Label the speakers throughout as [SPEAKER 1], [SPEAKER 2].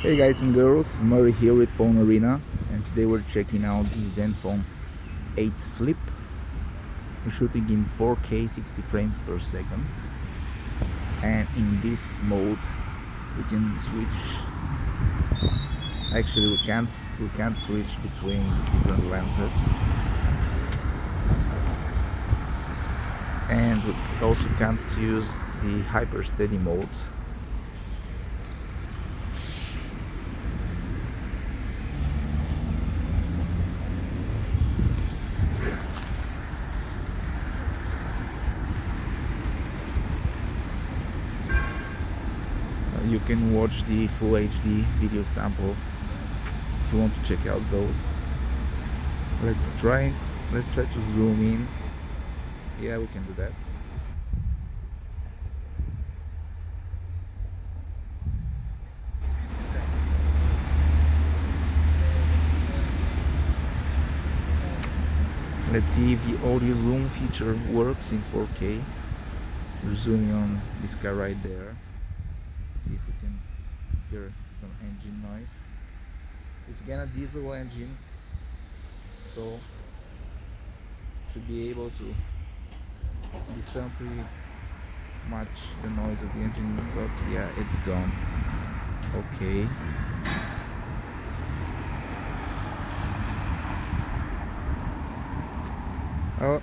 [SPEAKER 1] Hey guys and girls, Murray here with PhoneArena, and today we're checking out the Zenfone 8 Flip. We're shooting in 4K 60 frames per second, and in this mode we can switch. Actually, we can't switch between the different lenses, and we also can't use the hyper steady mode. You can watch the full HD video sample if you want to check out those. Let's try to zoom in. Yeah, we can do that. Let's see if the audio zoom feature works in 4K. We're zooming on this guy right there. See if we can hear some engine noise. It's again a diesel engine, so should be able to discern pretty much the noise of the engine, but yeah, it's gone. Okay.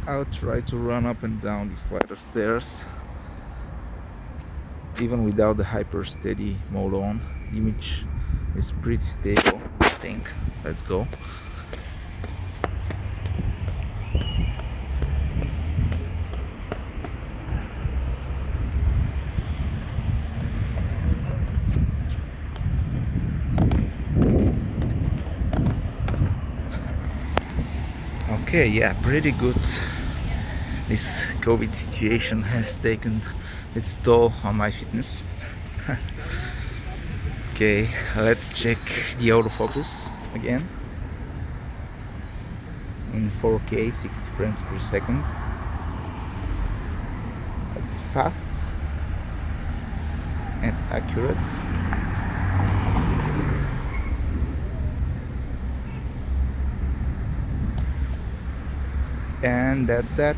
[SPEAKER 1] I'll try to run up and down this flight of stairs even without the hyper steady mode on. The image is pretty stable, I think. Let's go. Okay, yeah, pretty good. This COVID situation has taken its toll on my fitness. Okay, let's check the autofocus again in 4K 60 frames per second. It's fast and accurate. And that's that.